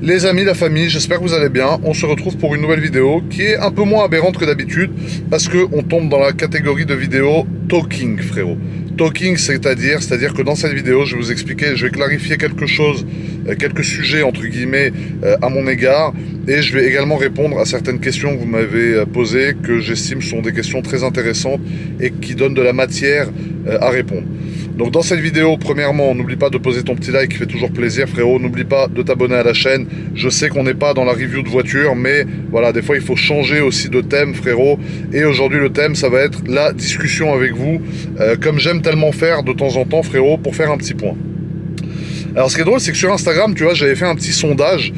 Les amis, la famille, j'espère que vous allez bien. On se retrouve pour une nouvelle vidéo qui est un peu moins aberrante que d'habitude parce qu'on tombe dans la catégorie de vidéos talking, frérot. Talking, c'est-à-dire que dans cette vidéo, je vais vous expliquer, je vais clarifier quelque chose, quelques sujets entre guillemets à mon égard, et je vais également répondre à certaines questions que vous m'avez posées, que j'estime sont des questions très intéressantes et qui donnent de la matière à répondre. Donc dans cette vidéo, premièrement, n'oublie pas de poser ton petit like qui fait toujours plaisir, frérot. N'oublie pas de t'abonner à la chaîne. Je sais qu'on n'est pas dans la review de voiture, mais voilà, des fois il faut changer aussi de thème, frérot. Et aujourd'hui le thème, ça va être la discussion avec vous, comme j'aime tellement faire de temps en temps, frérot, pour faire un petit point. Alors ce qui est drôle, c'est que sur Instagram, tu vois, j'avais fait un petit sondage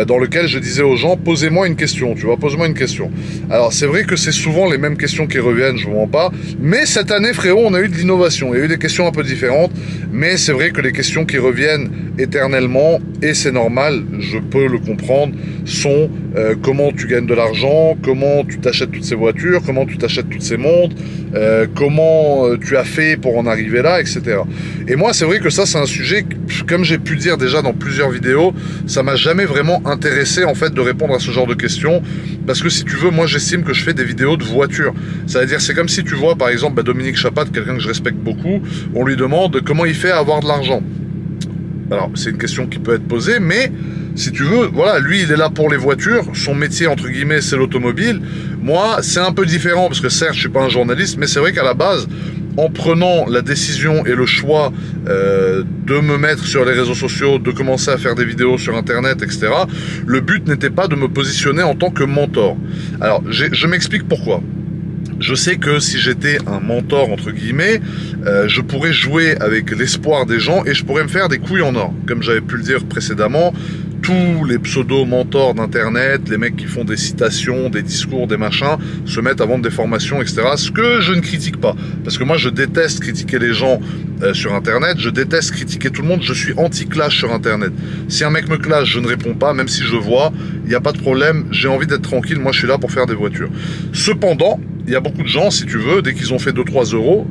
dans lequel je disais aux gens, posez-moi une question, tu vois, pose-moi une question. Alors c'est vrai que c'est souvent les mêmes questions qui reviennent, je vous mens pas, mais cette année, frérot, on a eu de l'innovation, il y a eu des questions un peu différentes, mais c'est vrai que les questions qui reviennent éternellement, et c'est normal, je peux le comprendre, sont comment tu gagnes de l'argent, comment tu t'achètes toutes ces voitures, comment tu t'achètes toutes ces montres, comment tu as fait pour en arriver là, etc. Et moi, c'est vrai que ça, c'est un sujet, comme j'ai pu dire déjà dans plusieurs vidéos, ça m'a jamais vraiment intéressé en fait de répondre à ce genre de questions, parce que si tu veux, moi j'estime que je fais des vidéos de voitures. C'est-à-dire, c'est comme si tu vois par exemple Dominique Chapat, quelqu'un que je respecte beaucoup, on lui demande comment il fait à avoir de l'argent. Alors, c'est une question qui peut être posée, mais si tu veux, voilà, lui, il est là pour les voitures. Son métier, entre guillemets, c'est l'automobile. Moi, c'est un peu différent, parce que certes, je suis pas un journaliste, mais c'est vrai qu'à la base, en prenant la décision et le choix de me mettre sur les réseaux sociaux, de commencer à faire des vidéos sur Internet, etc., le but n'était pas de me positionner en tant que mentor. Alors, je m'explique pourquoi. Je sais que si j'étais un mentor, entre guillemets, je pourrais jouer avec l'espoir des gens et je pourrais me faire des couilles en or. Comme j'avais pu le dire précédemment, tous les pseudo-mentors d'internet, les mecs qui font des citations, des discours, des machins, se mettent à vendre des formations, etc. Ce que je ne critique pas. Parce que moi, je déteste critiquer les gens sur internet, je déteste critiquer tout le monde, je suis anti-clash sur internet. Si un mec me clash, je ne réponds pas, même si je vois, il n'y a pas de problème, j'ai envie d'être tranquille, moi je suis là pour faire des voitures. Cependant, il y a beaucoup de gens, si tu veux, dès qu'ils ont fait 2-3 euros,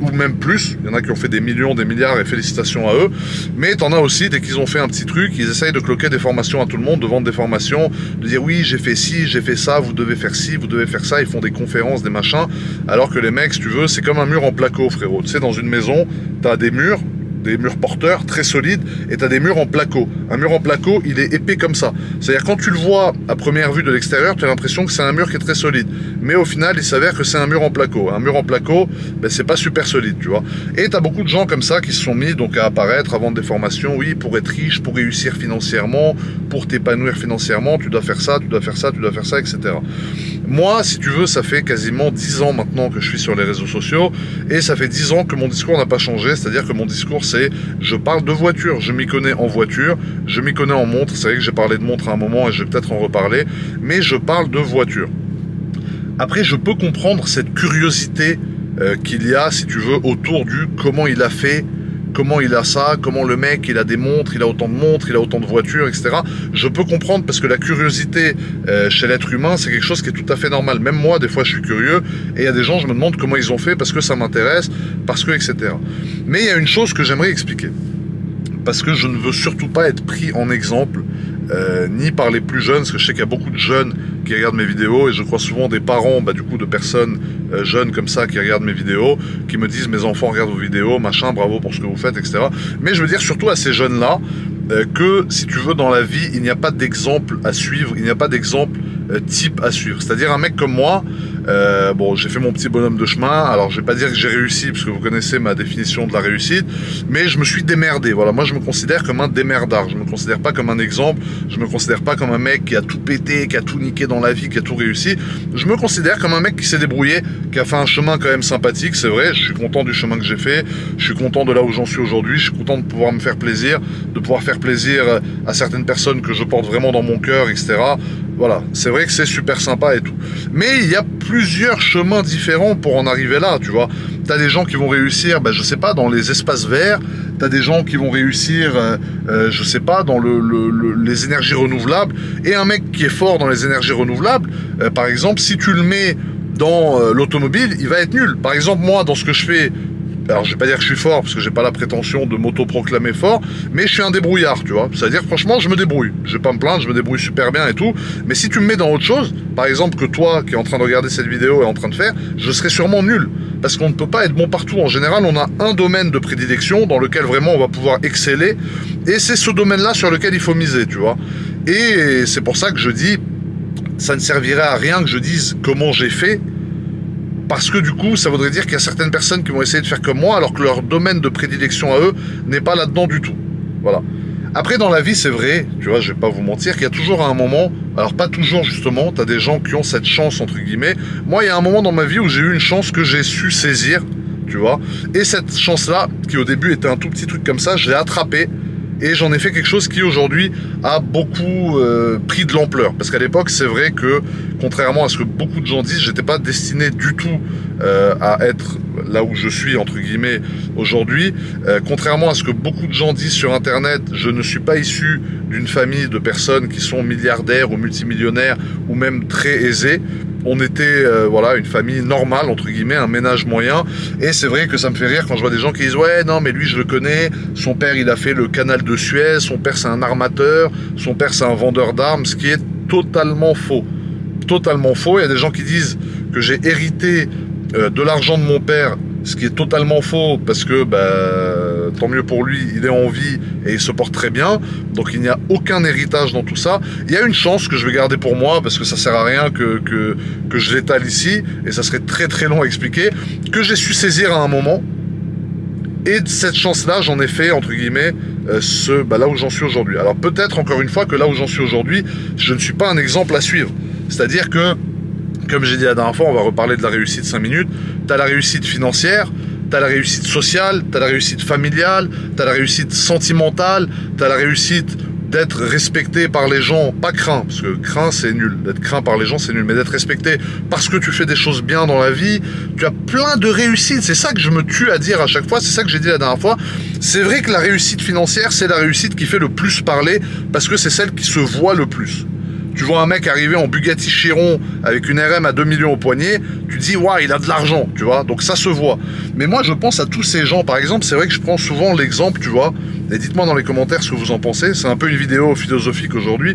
ou même plus, il y en a qui ont fait des millions, des milliards, et félicitations à eux, mais t'en as aussi, dès qu'ils ont fait un petit truc, ils essayent de cloquer des formations à tout le monde, de vendre des formations, de dire oui, j'ai fait ci, j'ai fait ça, vous devez faire ci, vous devez faire ça, ils font des conférences, des machins, alors que les mecs, si tu veux, c'est comme un mur en placo, frérot. Tu sais, dans une maison, t'as des murs porteurs très solides, et tu as des murs en placo. Un mur en placo, il est épais comme ça. C'est-à-dire quand tu le vois à première vue de l'extérieur, tu as l'impression que c'est un mur qui est très solide. Mais au final, il s'avère que c'est un mur en placo. Un mur en placo, ben, c'est pas super solide, tu vois. Et tu as beaucoup de gens comme ça qui se sont mis donc à apparaître, à vendre des formations. Oui, pour être riche, pour réussir financièrement, pour t'épanouir financièrement, tu dois faire ça, tu dois faire ça, tu dois faire ça, etc. Moi, si tu veux, ça fait quasiment 10 ans maintenant que je suis sur les réseaux sociaux, et ça fait 10 ans que mon discours n'a pas changé. C'est-à-dire que mon discours, c'est je parle de voiture, je m'y connais en voiture, je m'y connais en montre, c'est vrai que j'ai parlé de montre à un moment et je vais peut-être en reparler, mais je parle de voiture. Après, je peux comprendre cette curiosité qu'il y a, si tu veux, autour du comment il a fait, comment il a ça, comment le mec il a des montres, il a autant de montres, il a autant de voitures, etc. Je peux comprendre parce que la curiosité chez l'être humain, c'est quelque chose qui est tout à fait normal. Même moi, des fois, je suis curieux et il y a des gens, je me demande comment ils ont fait parce que ça m'intéresse, parce que, etc. Mais il y a une chose que j'aimerais expliquer. Parce que je ne veux surtout pas être pris en exemple, ni par les plus jeunes, parce que je sais qu'il y a beaucoup de jeunes qui regardent mes vidéos, et je crois souvent des parents, du coup, de personnes jeunes comme ça qui regardent mes vidéos, qui me disent mes enfants regardent vos vidéos, machin, bravo pour ce que vous faites, etc. Mais je veux dire surtout à ces jeunes-là, que si tu veux dans la vie, il n'y a pas d'exemple à suivre, il n'y a pas d'exemple type à suivre. C'est-à-dire un mec comme moi, bon, j'ai fait mon petit bonhomme de chemin, alors je vais pas dire que j'ai réussi, parce que vous connaissez ma définition de la réussite, mais je me suis démerdé, voilà, moi je me considère comme un démerdard, je me considère pas comme un exemple, je me considère pas comme un mec qui a tout pété, qui a tout niqué dans la vie, qui a tout réussi, je me considère comme un mec qui s'est débrouillé, qui a fait un chemin quand même sympathique, c'est vrai, je suis content du chemin que j'ai fait, je suis content de là où j'en suis aujourd'hui, je suis content de pouvoir me faire plaisir, de pouvoir faire plaisir à certaines personnes que je porte vraiment dans mon cœur, etc. Voilà, c'est vrai que c'est super sympa et tout. Mais il y a plusieurs chemins différents pour en arriver là, tu vois. T'as des gens qui vont réussir, je sais pas, dans les espaces verts. T'as des gens qui vont réussir, je sais pas, dans les énergies renouvelables. Et un mec qui est fort dans les énergies renouvelables, par exemple, si tu le mets dans l'automobile, il va être nul. Par exemple, moi, dans ce que je fais, alors je vais pas dire que je suis fort, parce que j'ai pas la prétention de m'auto-proclamer fort, mais je suis un débrouillard, tu vois. C'est-à-dire, franchement, je me débrouille. Je vais pas me plaindre, je me débrouille super bien et tout. Mais si tu me mets dans autre chose, par exemple que toi, qui est en train de regarder cette vidéo et en train de faire, je serai sûrement nul. Parce qu'on ne peut pas être bon partout. En général, on a un domaine de prédilection dans lequel vraiment on va pouvoir exceller. Et c'est ce domaine-là sur lequel il faut miser, tu vois. Et c'est pour ça que je dis, ça ne servirait à rien que je dise comment j'ai fait, parce que du coup, ça voudrait dire qu'il y a certaines personnes qui vont essayer de faire comme moi, alors que leur domaine de prédilection à eux n'est pas là-dedans du tout. Voilà. Après, dans la vie, c'est vrai, tu vois, je vais pas vous mentir, qu'il y a toujours un moment, alors pas toujours justement, tu as des gens qui ont cette chance, entre guillemets. Moi, il y a un moment dans ma vie où j'ai eu une chance que j'ai su saisir, tu vois. Et cette chance-là, qui au début était un tout petit truc comme ça, je l'ai attrapée. Et j'en ai fait quelque chose qui aujourd'hui a beaucoup pris de l'ampleur. Parce qu'à l'époque, c'est vrai que, contrairement à ce que beaucoup de gens disent, j'étais pas destiné du tout à être là où je suis, entre guillemets, aujourd'hui. Contrairement à ce que beaucoup de gens disent sur Internet, je ne suis pas issu d'une famille de personnes qui sont milliardaires ou multimillionnaires ou même très aisées. On était voilà, une famille normale, entre guillemets, un ménage moyen. Et c'est vrai que ça me fait rire quand je vois des gens qui disent « Ouais, non, mais lui, je le connais. Son père, il a fait le canal de Suez. Son père, c'est un armateur. Son père, c'est un vendeur d'armes. » Ce qui est totalement faux. Totalement faux. Il y a des gens qui disent que j'ai hérité de l'argent de mon père, ce qui est totalement faux, parce que bah, tant mieux pour lui, il est en vie et il se porte très bien, donc il n'y a aucun héritage dans tout ça. Il y a une chance que je vais garder pour moi, parce que ça sert à rien que je l'étale ici, et ça serait très très long à expliquer, que j'ai su saisir à un moment, et de cette chance-là, j'en ai fait, entre guillemets, là où j'en suis aujourd'hui. Alors peut-être, encore une fois, que là où j'en suis aujourd'hui, je ne suis pas un exemple à suivre. C'est-à-dire que, comme j'ai dit la dernière fois, on va reparler de la réussite 5 minutes. Tu as la réussite financière, tu as la réussite sociale, tu as la réussite familiale, tu as la réussite sentimentale, tu as la réussite d'être respecté par les gens, pas craint, parce que craint c'est nul, d'être craint par les gens c'est nul, mais d'être respecté parce que tu fais des choses bien dans la vie. Tu as plein de réussites, c'est ça que je me tue à dire à chaque fois, c'est ça que j'ai dit la dernière fois. C'est vrai que la réussite financière, c'est la réussite qui fait le plus parler, parce que c'est celle qui se voit le plus. Tu vois un mec arriver en Bugatti Chiron avec une RM à 2 millions au poignet, tu te dis, waouh, il a de l'argent, tu vois, donc ça se voit. Mais moi, je pense à tous ces gens, par exemple, c'est vrai que je prends souvent l'exemple, tu vois, et dites-moi dans les commentaires ce que vous en pensez, c'est un peu une vidéo philosophique aujourd'hui.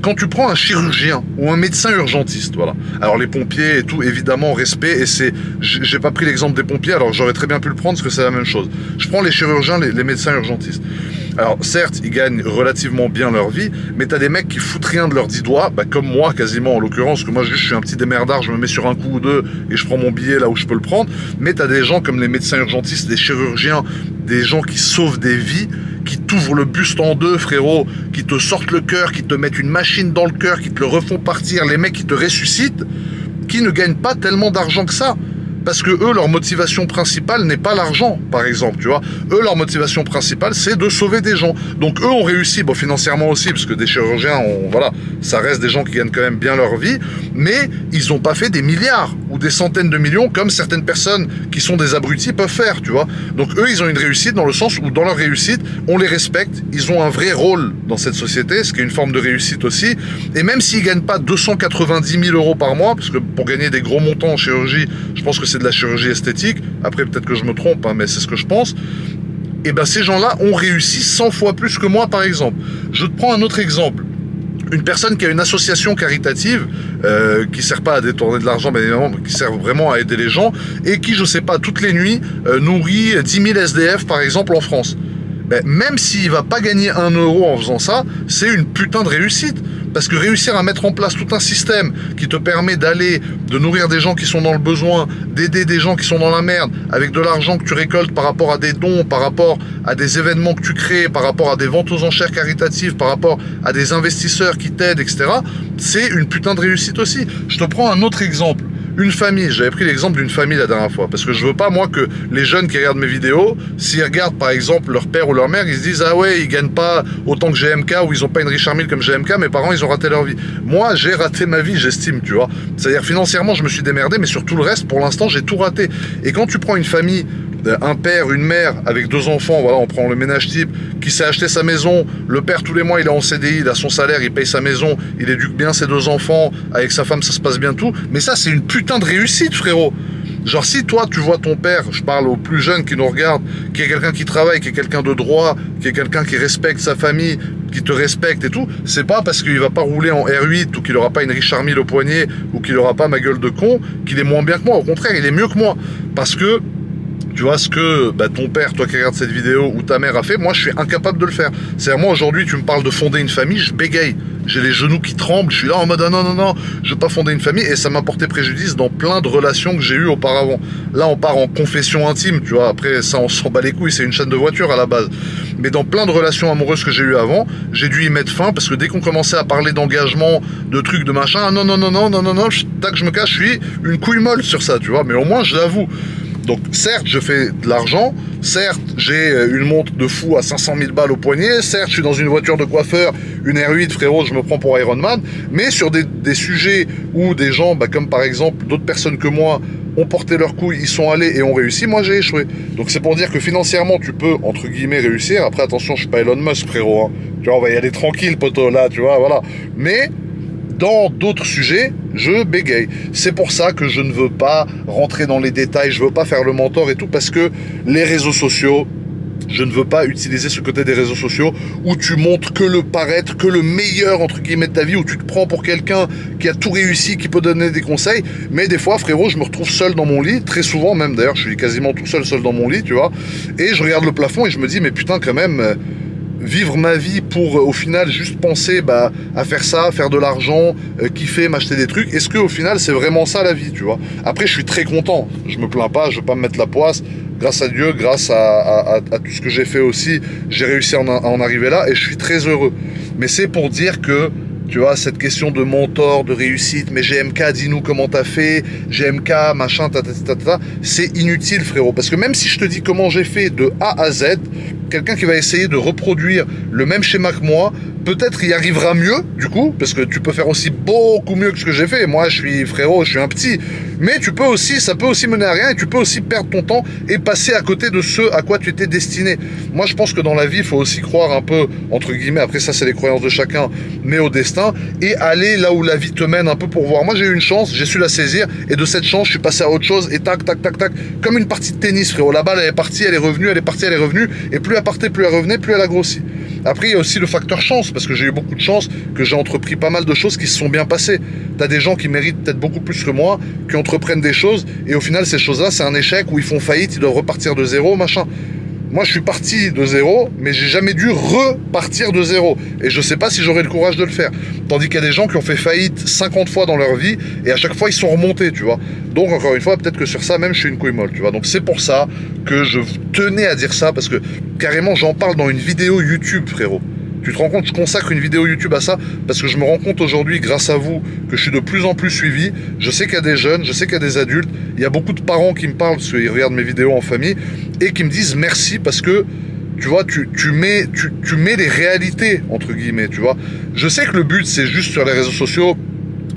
Quand tu prends un chirurgien ou un médecin urgentiste, voilà. Alors les pompiers et tout, évidemment, respect, et c'est, j'ai pas pris l'exemple des pompiers, alors j'aurais très bien pu le prendre parce que c'est la même chose. Je prends les chirurgiens, les médecins urgentistes. Alors certes, ils gagnent relativement bien leur vie, mais t'as des mecs qui foutent rien de leurs 10 doigts, bah, comme moi quasiment en l'occurrence, que moi je suis un petit démerdard, je me mets sur un coup ou deux et je prends mon billet là où je peux le prendre. Mais t'as des gens comme les médecins urgentistes, des chirurgiens, des gens qui sauvent des vies, qui t'ouvrent le buste en deux, frérot, qui te sortent le cœur, qui te mettent une machine dans le cœur, qui te le refont partir, les mecs qui te ressuscitent, qui ne gagnent pas tellement d'argent que ça. Parce que eux, leur motivation principale n'est pas l'argent, par exemple, tu vois. Eux, leur motivation principale, c'est de sauver des gens. Donc eux ont réussi, bon, financièrement aussi, parce que des chirurgiens, voilà, ça reste des gens qui gagnent quand même bien leur vie, mais ils n'ont pas fait des milliards ou des centaines de millions comme certaines personnes qui sont des abrutis peuvent faire, tu vois. Donc eux, ils ont une réussite dans le sens où dans leur réussite, on les respecte, ils ont un vrai rôle dans cette société, ce qui est une forme de réussite aussi. Et même s'ils gagnent pas 290 000 € par mois, parce que pour gagner des gros montants en chirurgie, je pense que c'est de la chirurgie esthétique, après peut-être que je me trompe, hein, mais c'est ce que je pense, et ben ces gens-là ont réussi 100 fois plus que moi, par exemple. Je te prends un autre exemple. Une personne qui a une association caritative qui sert pas à détourner de l'argent, mais qui sert vraiment à aider les gens, et qui, je sais pas, toutes les nuits nourrit 10 000 SDF, par exemple, en France. Ben, même s'il va pas gagner 1 € en faisant ça, c'est une putain de réussite. Parce que réussir à mettre en place tout un système qui te permet d'aller, de nourrir des gens qui sont dans le besoin, d'aider des gens qui sont dans la merde, avec de l'argent que tu récoltes par rapport à des dons, par rapport à des événements que tu crées, par rapport à des ventes aux enchères caritatives, par rapport à des investisseurs qui t'aident, etc. C'est une putain de réussite aussi. Je te prends un autre exemple. Une famille, j'avais pris l'exemple d'une famille la dernière fois, parce que je veux pas, moi, que les jeunes qui regardent mes vidéos, s'ils regardent par exemple leur père ou leur mère, ils se disent, ah ouais, ils gagnent pas autant que GMK, ou ils ont pas une Richard Mille comme GMK, mes parents, ils ont raté leur vie. Moi, j'ai raté ma vie, j'estime, tu vois. C'est-à-dire, financièrement, je me suis démerdé, mais sur tout le reste, pour l'instant, j'ai tout raté. Et quand tu prends une famille, un père, une mère, avec 2 enfants, voilà, on prend le ménage type, qui s'est acheté sa maison, le père, tous les mois, il est en CDI, il a son salaire, il paye sa maison, il éduque bien ses 2 enfants, avec sa femme, ça se passe bien tout, mais ça, c'est une putain de réussite, frérot. Genre si toi tu vois ton père, je parle aux plus jeunes qui nous regardent, qui est quelqu'un qui travaille, qui est quelqu'un de droit, qui est quelqu'un qui respecte sa famille, qui te respecte et tout, c'est pas parce qu'il va pas rouler en R8 ou qu'il aura pas une Richard Mille au poignet ou qu'il aura pas ma gueule de con qu'il est moins bien que moi. Au contraire, il est mieux que moi. Parce que tu vois ce que ton père, toi qui regardes cette vidéo, ou ta mère a fait, moi je suis incapable de le faire. C'est-à-dire moi aujourd'hui tu me parles de fonder une famille, je bégaye. J'ai les genoux qui tremblent, je suis là en mode ah non, non, non, je veux pas fonder une famille, et ça m'a porté préjudice dans plein de relations que j'ai eues auparavant. Là on part en confession intime, tu vois, après ça on s'en bat les couilles, c'est une chaîne de voiture à la base. Mais dans plein de relations amoureuses que j'ai eues avant, j'ai dû y mettre fin, parce que dès qu'on commençait à parler d'engagement, de trucs, de machin, ah non, non, non, non, non, non, non, tac, je me cache, je suis une couille molle sur ça, tu vois, mais au moins je l'avoue. Donc certes je fais de l'argent, certes j'ai une montre de fou à 500 000 balles au poignet, certes je suis dans une voiture de coiffeur, une R8 frérot, je me prends pour Iron Man, mais sur des sujets où des gens, comme par exemple d'autres personnes que moi, ont porté leurs couilles, ils sont allés et ont réussi, moi j'ai échoué. Donc c'est pour dire que financièrement tu peux entre guillemets réussir, après attention je suis pas Elon Musk frérot, hein. Tu vois on va y aller tranquille poteau là, tu vois, voilà. Mais dans d'autres sujets, je bégaye. C'est pour ça que je ne veux pas rentrer dans les détails, je veux pas faire le mentor et tout, parce que les réseaux sociaux, je ne veux pas utiliser ce côté des réseaux sociaux où tu montres que le paraître, que le meilleur entre guillemets de ta vie, où tu te prends pour quelqu'un qui a tout réussi, qui peut donner des conseils. Mais des fois, frérot, je me retrouve seul dans mon lit, très souvent même d'ailleurs, je suis quasiment tout seul dans mon lit, tu vois, et je regarde le plafond et je me dis, mais putain quand même... vivre ma vie pour au final juste penser à faire ça, faire de l'argent, kiffer, m'acheter des trucs, est-ce que au final c'est vraiment ça la vie, tu vois? Après je suis très content, je me plains pas, je veux pas me mettre la poisse, grâce à Dieu, grâce à tout ce que j'ai fait aussi, j'ai réussi à en arriver là et je suis très heureux. Mais c'est pour dire que tu vois, cette question de mentor, de réussite, mais GMK, dis-nous comment t'as fait, GMK, machin, c'est inutile, frérot. Parce que même si je te dis comment j'ai fait de A à Z, quelqu'un qui va essayer de reproduire le même schéma que moi, peut-être y arrivera mieux, du coup, parce que tu peux faire aussi beaucoup mieux que ce que j'ai fait. Moi, je suis, frérot, je suis un petit. Mais tu peux aussi, ça peut aussi mener à rien et tu peux aussi perdre ton temps et passer à côté de ce à quoi tu étais destiné. Moi, je pense que dans la vie, il faut aussi croire un peu, entre guillemets, après ça, c'est les croyances de chacun, mais au destin, et aller là où la vie te mène un peu pour voir. Moi, j'ai eu une chance, j'ai su la saisir, et de cette chance, je suis passé à autre chose, et tac, tac, tac, tac, comme une partie de tennis, frérot. La balle, elle est partie, elle est revenue, elle est partie, elle est revenue, et plus elle partait, plus elle revenait, plus elle a grossi. Après, il y a aussi le facteur chance, parce que j'ai eu beaucoup de chance, que j'ai entrepris pas mal de choses qui se sont bien passées. T'as des gens qui méritent peut-être beaucoup plus que moi, qui entreprennent des choses, et au final, ces choses-là, c'est un échec où ils font faillite, ils doivent repartir de zéro, machin. Moi, je suis parti de zéro, mais j'ai jamais dû repartir de zéro. Et je sais pas si j'aurais le courage de le faire. Tandis qu'il y a des gens qui ont fait faillite 50 fois dans leur vie, et à chaque fois, ils sont remontés, tu vois. Donc, encore une fois, peut-être que sur ça, même, je suis une couille molle, tu vois. Donc, c'est pour ça que je tenais à dire ça, parce que, carrément, j'en parle dans une vidéo YouTube, frérot. Tu te rends compte, je consacre une vidéo YouTube à ça parce que je me rends compte aujourd'hui, grâce à vous, que je suis de plus en plus suivi. Je sais qu'il y a des jeunes, je sais qu'il y a des adultes. Il y a beaucoup de parents qui me parlent parce qu'ils regardent mes vidéos en famille et qui me disent merci parce que, tu vois, tu mets les réalités, entre guillemets, tu vois. Je sais que le but, c'est juste sur les réseaux sociaux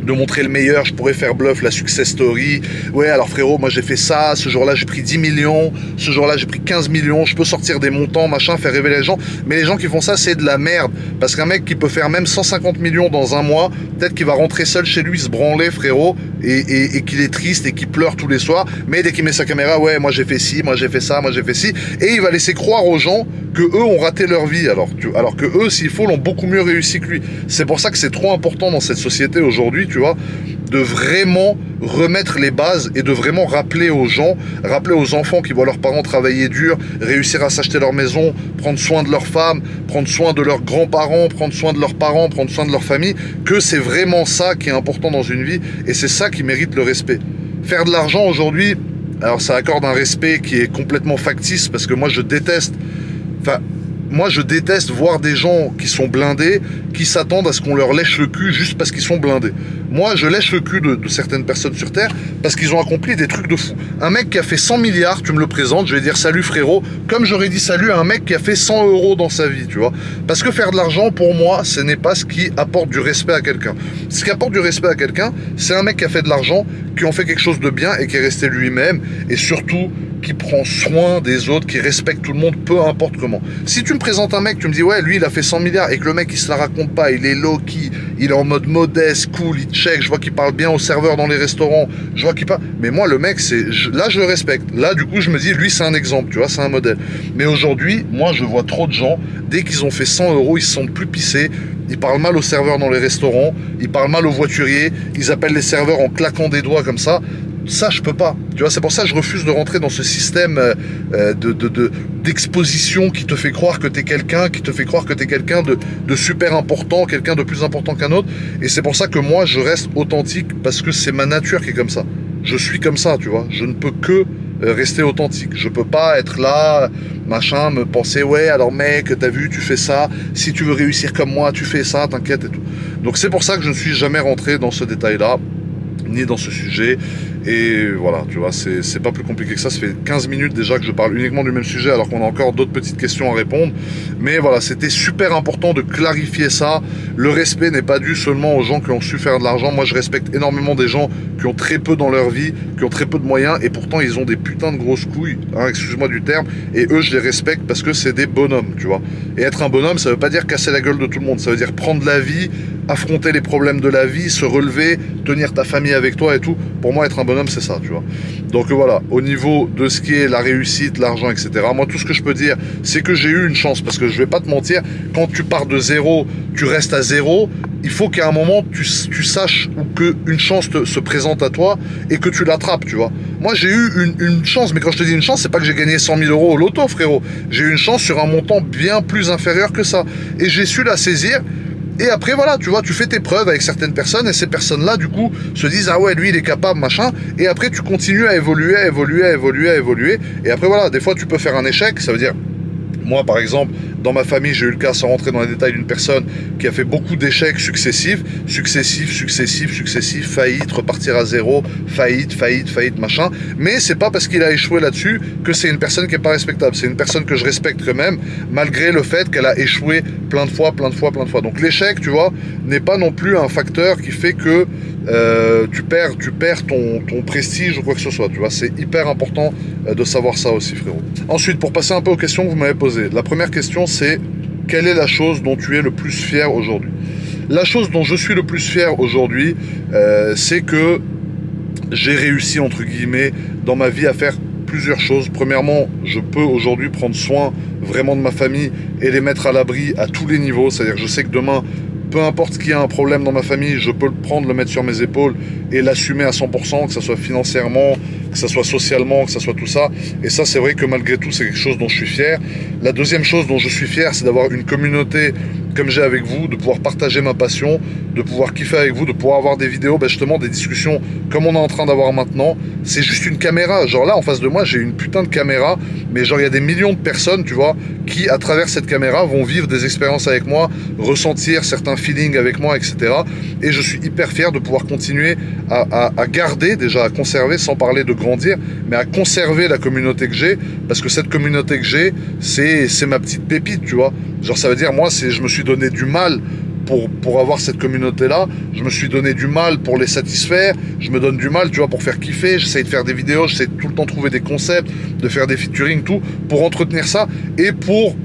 de montrer le meilleur, je pourrais faire bluff, la success story. Ouais, alors frérot, moi j'ai fait ça, ce jour-là j'ai pris 10 millions, ce jour-là j'ai pris 15 millions, je peux sortir des montants, machin, faire rêver les gens. Mais les gens qui font ça, c'est de la merde. Parce qu'un mec qui peut faire même 150 millions dans un mois, peut-être qu'il va rentrer seul chez lui, se branler, frérot, et qu'il est triste et qu'il pleure tous les soirs. Mais dès qu'il met sa caméra, ouais, moi j'ai fait ci, moi j'ai fait ça, moi j'ai fait ci. Et il va laisser croire aux gens que eux ont raté leur vie, alors que eux, s'il faut, l'ont beaucoup mieux réussi que lui. C'est pour ça que c'est trop important dans cette société aujourd'hui, tu vois, de vraiment remettre les bases et de vraiment rappeler aux gens, rappeler aux enfants qui voient leurs parents travailler dur, réussir à s'acheter leur maison, prendre soin de leurs femmes, prendre soin de leurs grands-parents, prendre soin de leurs parents, prendre soin de leur famille, que c'est vraiment ça qui est important dans une vie et c'est ça qui mérite le respect. Faire de l'argent aujourd'hui, alors ça accorde un respect qui est complètement factice parce que moi je déteste, moi je déteste voir des gens qui sont blindés, qui s'attendent à ce qu'on leur lèche le cul juste parce qu'ils sont blindés. Moi je lèche le cul de certaines personnes sur Terre parce qu'ils ont accompli des trucs de fou. Un mec qui a fait 100 milliards, tu me le présentes, je vais dire salut frérot, comme j'aurais dit salut à un mec qui a fait 100 € dans sa vie, tu vois. Parce que faire de l'argent, pour moi, ce n'est pas ce qui apporte du respect à quelqu'un. Ce qui apporte du respect à quelqu'un, c'est un mec qui a fait de l'argent, qui en fait quelque chose de bien et qui est resté lui-même, et surtout qui prend soin des autres, qui respecte tout le monde, peu importe comment. Si tu me présentes un mec, tu me dis ouais, lui il a fait 100 milliards et que le mec il se la raconte pas, il est low-key, il est en mode modeste, cool, il check, je vois qu'il parle bien aux serveurs dans les restaurants, je vois qu'il parle... Mais moi le mec, là je le respecte. Là du coup je me dis, lui c'est un exemple, tu vois, c'est un modèle. Mais aujourd'hui, moi je vois trop de gens, dès qu'ils ont fait 100 €, ils se sentent plus pissés, ils parlent mal aux serveurs dans les restaurants, ils parlent mal aux voituriers, ils appellent les serveurs en claquant des doigts comme ça. Ça, je peux pas. Tu vois, c'est pour ça que je refuse de rentrer dans ce système d'exposition qui te fait croire que t'es quelqu'un, qui te fait croire que t'es quelqu'un de super important, quelqu'un de plus important qu'un autre. Et c'est pour ça que moi, je reste authentique parce que c'est ma nature qui est comme ça. Je suis comme ça, tu vois. Je ne peux que rester authentique. Je peux pas être là, machin, me penser, ouais, alors mec, t'as vu, tu fais ça. Si tu veux réussir comme moi, tu fais ça, t'inquiète et tout. Donc c'est pour ça que je ne suis jamais rentré dans ce détail-là, ni dans ce sujet. Et voilà, tu vois, c'est pas plus compliqué que ça. Ça fait 15 minutes déjà que je parle uniquement du même sujet alors qu'on a encore d'autres petites questions à répondre. Mais voilà, c'était super important de clarifier ça. Le respect n'est pas dû seulement aux gens qui ont su faire de l'argent. Moi, je respecte énormément des gens qui ont très peu dans leur vie, qui ont très peu de moyens et pourtant ils ont des putains de grosses couilles, hein, excuse-moi du terme. Et eux, je les respecte parce que c'est des bonhommes, tu vois. Et être un bonhomme, ça veut pas dire casser la gueule de tout le monde. Ça veut dire prendre la vie, affronter les problèmes de la vie, se relever, tenir ta famille avec toi et tout. Pour moi, être un bonhomme, c'est ça, tu vois. Donc voilà, au niveau de ce qui est la réussite, l'argent, etc. Moi, tout ce que je peux dire, c'est que j'ai eu une chance. Parce que je vais pas te mentir, quand tu pars de zéro, tu restes à zéro. Il faut qu'à un moment, tu saches qu'une chance se présente à toi et que tu l'attrapes, tu vois. Moi, j'ai eu une chance, mais quand je te dis une chance, c'est pas que j'ai gagné 100 000 € au loto, frérot. J'ai eu une chance sur un montant bien plus inférieur que ça. Et j'ai su la saisir. Et après, voilà, tu vois, tu fais tes preuves avec certaines personnes et ces personnes-là, du coup, se disent « Ah ouais, lui, il est capable, machin. » Et après, tu continues à évoluer, à évoluer, à évoluer, à évoluer. Et après, voilà, des fois, tu peux faire un échec. Ça veut dire... Moi, par exemple, dans ma famille, j'ai eu le cas, sans rentrer dans les détails, d'une personne qui a fait beaucoup d'échecs successifs, faillite, repartir à zéro, faillite, machin. Mais c'est pas parce qu'il a échoué là-dessus que c'est une personne qui est pas respectable. C'est une personne que je respecte quand même, malgré le fait qu'elle a échoué plein de fois. Donc l'échec, tu vois, n'est pas non plus un facteur qui fait que tu perds ton prestige ou quoi que ce soit, tu vois. C'est hyper important de savoir ça aussi, frérot. Ensuite, pour passer un peu aux questions que vous m'avez posées, la première question c'est: quelle est la chose dont tu es le plus fier aujourd'hui? La chose dont je suis le plus fier aujourd'hui, c'est que j'ai réussi, entre guillemets, dans ma vie à faire plusieurs choses. Premièrement, je peux aujourd'hui prendre soin vraiment de ma famille et les mettre à l'abri à tous les niveaux. C'est-à-dire que je sais que demain, peu importe qu'il y a un problème dans ma famille, je peux le prendre, le mettre sur mes épaules et l'assumer à 100%, que ce soit financièrement, que ce soit socialement, que ce soit tout ça. Et ça, c'est vrai que malgré tout, c'est quelque chose dont je suis fier. La deuxième chose dont je suis fier, c'est d'avoir une communauté comme j'ai avec vous, de pouvoir partager ma passion, de pouvoir kiffer avec vous, de pouvoir avoir des vidéos, justement des discussions comme on est en train d'avoir maintenant. C'est juste une caméra, genre là en face de moi j'ai une putain de caméra, mais genre il y a des millions de personnes, tu vois, qui à travers cette caméra vont vivre des expériences avec moi, ressentir certains feelings avec moi, etc. Et je suis hyper fier de pouvoir continuer à garder, déjà à conserver, sans parler de grandir, mais à conserver la communauté que j'ai, parce que cette communauté que j'ai, c'est ma petite pépite, tu vois. Genre ça veut dire, moi, je me suis donné du mal pour avoir cette communauté-là. Je me suis donné du mal pour les satisfaire. Je me donne du mal, tu vois, pour faire kiffer. J'essaie de faire des vidéos, j'essaie de tout le temps trouver des concepts, de faire des featuring, tout, pour entretenir ça et pour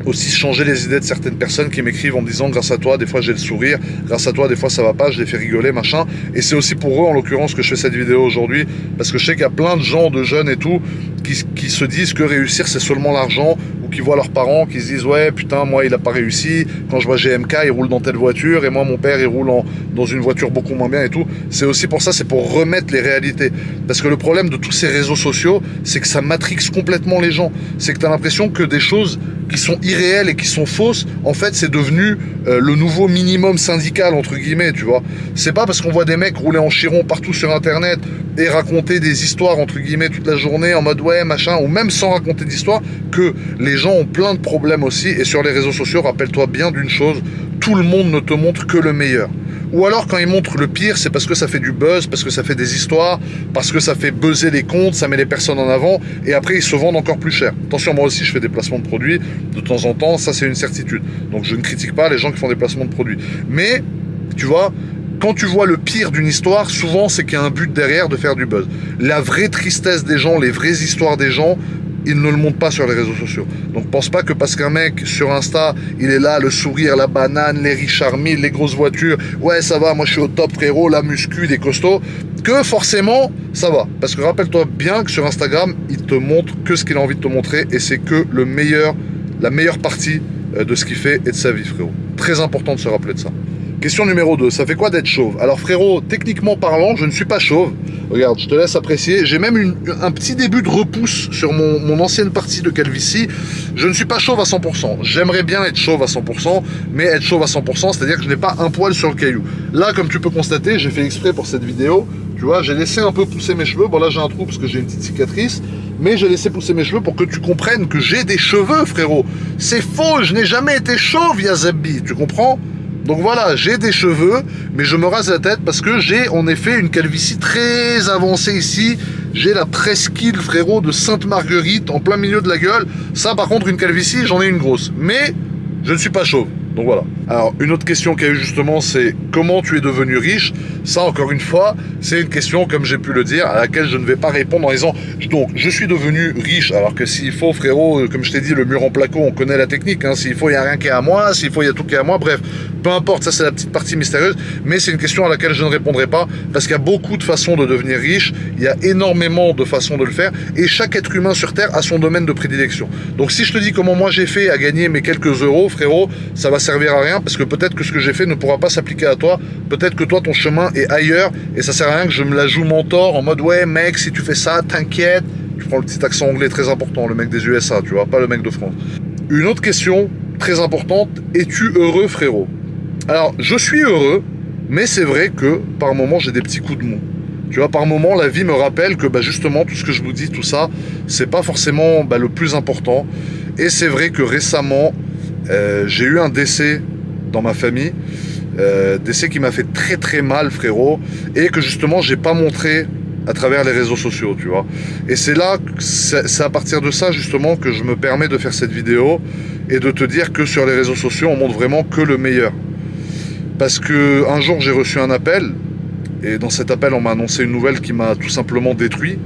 aussi changer les idées de certaines personnes qui m'écrivent en me disant: grâce à toi des fois j'ai le sourire, grâce à toi des fois ça va pas, je les fais rigoler, machin. Et c'est aussi pour eux en l'occurrence que je fais cette vidéo aujourd'hui, parce que je sais qu'il y a plein de gens, de jeunes et tout, qui se disent que réussir c'est seulement l'argent, ou qui voient leurs parents qui se disent: ouais putain moi il a pas réussi, quand je vois GMK il roule dans telle voiture et moi mon père il roule dans une voiture beaucoup moins bien et tout. C'est aussi pour ça, c'est pour remettre les réalités, parce que le problème de tous ces réseaux sociaux c'est que ça matrixe complètement les gens. C'est que tu as l'impression que des choses qui sont irréelles et qui sont fausses, en fait c'est devenu le nouveau minimum syndical entre guillemets, tu vois. C'est pas parce qu'on voit des mecs rouler en chiron partout sur internet et raconter des histoires entre guillemets toute la journée en mode ouais machin, ou même sans raconter d'histoire, que les gens ont plein de problèmes aussi. Et sur les réseaux sociaux, rappelle-toi bien d'une chose: tout le monde ne te montre que le meilleur. Ou alors quand ils montrent le pire, c'est parce que ça fait du buzz, parce que ça fait des histoires, parce que ça fait buzzer les comptes, ça met les personnes en avant, et après ils se vendent encore plus cher. Attention, moi aussi je fais des placements de produits de temps en temps, ça c'est une certitude. Donc je ne critique pas les gens qui font des placements de produits. Mais, tu vois, quand tu vois le pire d'une histoire, souvent c'est qu'il y a un but derrière de faire du buzz. La vraie tristesse des gens, les vraies histoires des gens, ils ne le montrent pas sur les réseaux sociaux. Donc pense pas que parce qu'un mec sur Insta, il est là, le sourire, la banane, les Richard Mille, les grosses voitures, ouais ça va, moi je suis au top frérot, la muscu, des costauds, que forcément ça va. Parce que rappelle-toi bien que sur Instagram, il te montre que ce qu'il a envie de te montrer et c'est que la meilleure partie de ce qu'il fait et de sa vie frérot. Très important de se rappeler de ça. Question numéro 2, ça fait quoi d'être chauve? Alors frérot, techniquement parlant, je ne suis pas chauve. Regarde, je te laisse apprécier. J'ai même un petit début de repousse sur mon ancienne partie de calvitie. Je ne suis pas chauve à 100%. J'aimerais bien être chauve à 100%, mais être chauve à 100%, c'est-à-dire que je n'ai pas un poil sur le caillou. Là, comme tu peux constater, j'ai fait exprès pour cette vidéo. Tu vois, j'ai laissé un peu pousser mes cheveux. Bon là, j'ai un trou parce que j'ai une petite cicatrice. Mais j'ai laissé pousser mes cheveux pour que tu comprennes que j'ai des cheveux, frérot. C'est faux, je n'ai jamais été chauve, Yazebbi. Tu comprends? Donc voilà, j'ai des cheveux, mais je me rase la tête parce que j'ai en effet une calvitie très avancée ici. J'ai la presqu'île, frérot, de Sainte-Marguerite en plein milieu de la gueule. Ça, par contre, une calvitie, j'en ai une grosse. Mais je ne suis pas chauve. Donc voilà. Alors, une autre question qu'il y a eu justement, c'est comment tu es devenu riche? Ça, encore une fois, c'est une question, comme j'ai pu le dire, à laquelle je ne vais pas répondre en disant donc, je suis devenu riche. Alors que s'il faut, frérot, comme je t'ai dit, le mur en placo, on connaît la technique. Hein. S'il faut, il n'y a rien qui est à moi. S'il faut, il y a tout qui est à moi. Bref, peu importe, ça, c'est la petite partie mystérieuse. Mais c'est une question à laquelle je ne répondrai pas parce qu'il y a beaucoup de façons de devenir riche. Il y a énormément de façons de le faire. Et chaque être humain sur Terre a son domaine de prédilection. Donc, si je te dis comment moi j'ai fait à gagner mes quelques euros, frérot, ça va servir à rien parce que peut-être que ce que j'ai fait ne pourra pas s'appliquer à toi. Peut-être que toi, ton chemin est ailleurs et ça sert à rien que je me la joue mentor en mode ouais, mec, si tu fais ça, t'inquiète. Tu prends le petit accent anglais très important, le mec des USA, tu vois, pas le mec de France. Une autre question très importante, es-tu heureux, frérot? Alors, je suis heureux, mais c'est vrai que par moments, j'ai des petits coups de mou. Tu vois, par moments, la vie me rappelle que justement, tout ce que je vous dis, tout ça, c'est pas forcément le plus important. Et c'est vrai que récemment, j'ai eu un décès dans ma famille, décès qui m'a fait très très mal, frérot, et que justement j'ai pas montré à travers les réseaux sociaux, tu vois. Et c'est là, c'est à partir de ça justement que je me permets de faire cette vidéo et de te dire que sur les réseaux sociaux on montre vraiment que le meilleur. Parce que un jour j'ai reçu un appel et dans cet appel on m'a annoncé une nouvelle qui m'a tout simplement détruit.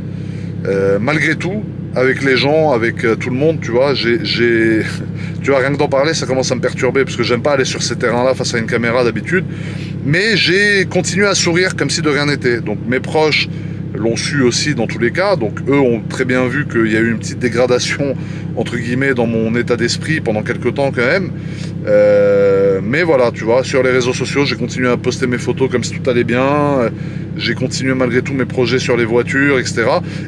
Malgré tout, avec les gens, avec tout le monde, tu vois, tu vois, rien que d'en parler, ça commence à me perturber, parce que j'aime pas aller sur ces terrains-là face à une caméra d'habitude, mais j'ai continué à sourire comme si de rien n'était. Donc mes proches l'ont su aussi dans tous les cas, donc eux ont très bien vu qu'il y a eu une petite dégradation, entre guillemets, dans mon état d'esprit pendant quelques temps quand même. Mais voilà, tu vois, sur les réseaux sociaux, j'ai continué à poster mes photos comme si tout allait bien. J'ai continué malgré tout mes projets sur les voitures, etc.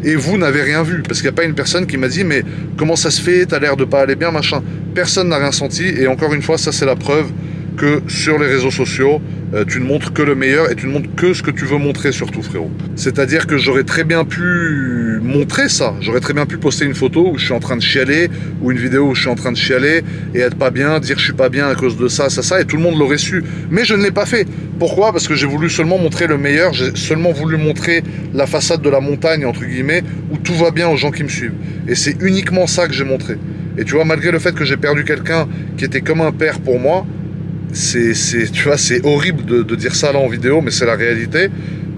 Et vous n'avez rien vu, parce qu'il n'y a pas une personne qui m'a dit « Mais comment ça se fait? T'as l'air de pas aller bien, machin. » Personne n'a rien senti. Et encore une fois, ça c'est la preuve que sur les réseaux sociaux, tu ne montres que le meilleur et tu ne montres que ce que tu veux montrer surtout, frérot. C'est-à-dire que j'aurais très bien pu montrer ça. J'aurais très bien pu poster une photo où je suis en train de chialer ou une vidéo où je suis en train de chialer et être pas bien, dire je suis pas bien à cause de ça, ça, et tout le monde l'aurait su. Mais je ne l'ai pas fait. Pourquoi? Parce que j'ai voulu seulement montrer le meilleur. J'ai seulement voulu montrer la façade de la montagne, entre guillemets, où tout va bien aux gens qui me suivent. Et c'est uniquement ça que j'ai montré. Et tu vois, malgré le fait que j'ai perdu quelqu'un qui était comme un père pour moi, tu vois, c'est horrible de dire ça là en vidéo, mais c'est la réalité.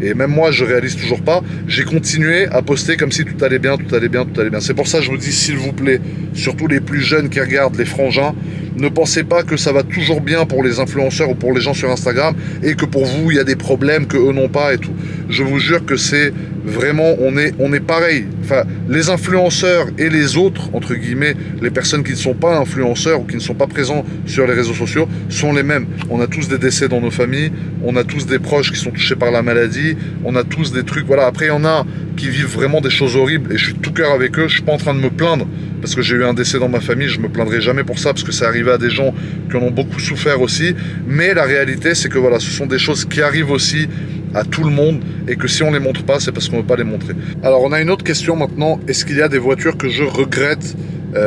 Et même moi, je réalise toujours pas. J'ai continué à poster comme si tout allait bien, tout allait bien, tout allait bien. C'est pour ça que je vous dis, s'il vous plaît, surtout les plus jeunes qui regardent, les frangins, ne pensez pas que ça va toujours bien pour les influenceurs ou pour les gens sur Instagram et que pour vous, il y a des problèmes que eux n'ont pas et tout. Je vous jure que c'est vraiment, on est pareil. Enfin, les influenceurs et les autres, entre guillemets, les personnes qui ne sont pas influenceurs ou qui ne sont pas présents sur les réseaux sociaux, sont les mêmes. On a tous des décès dans nos familles, on a tous des proches qui sont touchés par la maladie, on a tous des trucs, voilà. Après, il y en a qui vivent vraiment des choses horribles et je suis de tout cœur avec eux. Je suis pas en train de me plaindre parce que j'ai eu un décès dans ma famille, je me plaindrai jamais pour ça parce que c'est arrivé à des gens qui en ont beaucoup souffert aussi. Mais la réalité, c'est que voilà, ce sont des choses qui arrivent aussi à tout le monde et que si on les montre pas, c'est parce qu'on ne veut pas les montrer. Alors, on a une autre question maintenant. Est-ce qu'il y a des voitures que je regrette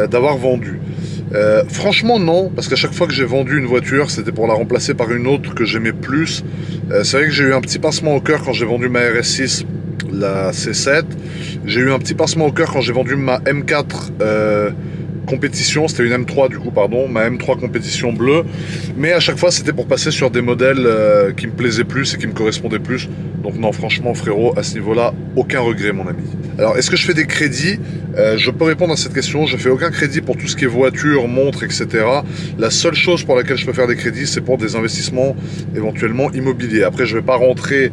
d'avoir vendues? Franchement non, parce qu'à chaque fois que j'ai vendu une voiture, c'était pour la remplacer par une autre que j'aimais plus. C'est vrai que j'ai eu un petit pincement au cœur quand j'ai vendu ma RS6, la C7. J'ai eu un petit pincement au cœur quand j'ai vendu ma M4 compétition, c'était une M3 du coup, pardon, ma M3 compétition bleue, mais à chaque fois c'était pour passer sur des modèles qui me plaisaient plus et qui me correspondaient plus. Donc non, franchement frérot, à ce niveau-là, aucun regret mon ami. Alors, est-ce que je fais des crédits? Je peux répondre à cette question. Je fais aucun crédit pour tout ce qui est voiture, montre, etc. La seule chose pour laquelle je peux faire des crédits, c'est pour des investissements éventuellement immobiliers. Après, je vais pas rentrer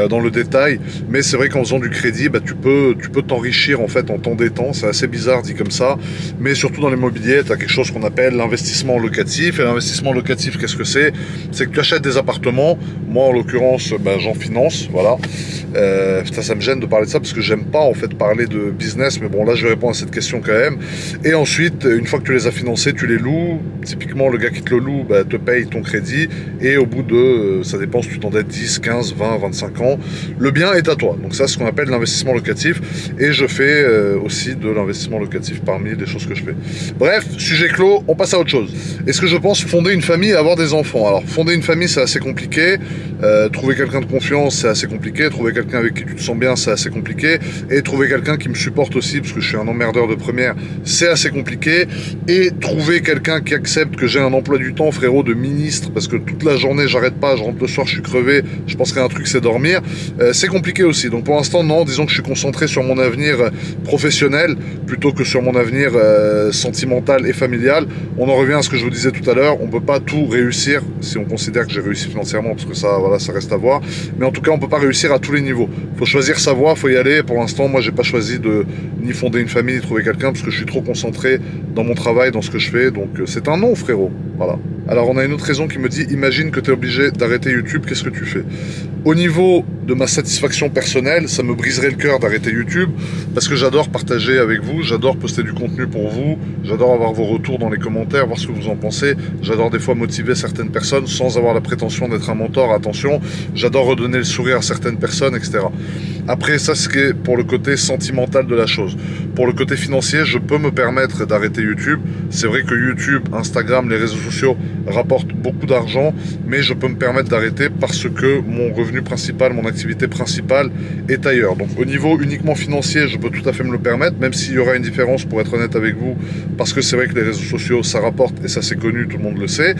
dans le détail, mais c'est vrai qu'en faisant du crédit, bah, tu peux t'enrichir en fait en t'endettant. C'est assez bizarre dit comme ça, mais surtout dans l'immobilier, tu as quelque chose qu'on appelle l'investissement locatif. Et l'investissement locatif, qu'est-ce que c'est? C'est que tu achètes des appartements. Moi, en l'occurrence, bah, j'en finance, voilà. Ça me gêne de parler de ça parce que j'aime pas en fait parler de business, mais bon là je vais répondre à cette question quand même. Et ensuite, une fois que tu les as financés, tu les loues. Typiquement le gars qui te le loue bah, te paye ton crédit et au bout de, ça dépend si tu t'endettes 10, 15, 20, 25 ans, le bien est à toi. Donc ça c'est ce qu'on appelle l'investissement locatif et je fais aussi de l'investissement locatif parmi les choses que je fais. Bref, sujet clos, on passe à autre chose. Est-ce que je pense fonder une famille et avoir des enfants? Alors fonder une famille c'est assez compliqué, trouver quelqu'un de confiance c'est assez compliqué, trouver quelqu'un avec qui tu te sens bien c'est assez compliqué, et trouver quelqu'un qui me supporte aussi parce que je suis un emmerdeur de première c'est assez compliqué, et trouver quelqu'un qui accepte que j'ai un emploi du temps frérot de ministre parce que toute la journée j'arrête pas, je rentre le soir je suis crevé, je pense qu'un truc c'est dormir, c'est compliqué aussi. Donc pour l'instant non, disons que je suis concentré sur mon avenir professionnel plutôt que sur mon avenir sentimental et familial. On en revient à ce que je vous disais tout à l'heure, on peut pas tout réussir si on considère que j'ai réussi financièrement parce que ça voilà ça reste à voir, mais en tout cas on peut pas réussir à tous les niveaux. Faut choisir sa voie, faut y aller. Pour l'instant, moi, j'ai pas choisi de ni fonder une famille, ni trouver quelqu'un, parce que je suis trop concentré dans mon travail, dans ce que je fais. Donc, c'est un non, frérot. Voilà. Alors, on a une autre raison qui me dit, imagine que tu es obligé d'arrêter YouTube, qu'est-ce que tu fais? Au niveau de ma satisfaction personnelle, ça me briserait le cœur d'arrêter YouTube, parce que j'adore partager avec vous, j'adore poster du contenu pour vous, j'adore avoir vos retours dans les commentaires, voir ce que vous en pensez, j'adore des fois motiver certaines personnes sans avoir la prétention d'être un mentor, attention, j'adore redonner le sourire à certaines personnes, etc. Après, ça, c'est pour le côté sentimental de la chose. Pour le côté financier, je peux me permettre d'arrêter YouTube. C'est vrai que YouTube, Instagram, les réseaux sociaux rapportent beaucoup d'argent, mais je peux me permettre d'arrêter parce que mon revenu principal, mon activité principale est ailleurs. Donc au niveau uniquement financier, je peux tout à fait me le permettre, même s'il y aura une différence pour être honnête avec vous, parce que c'est vrai que les réseaux sociaux, ça rapporte et ça c'est connu, tout le monde le sait.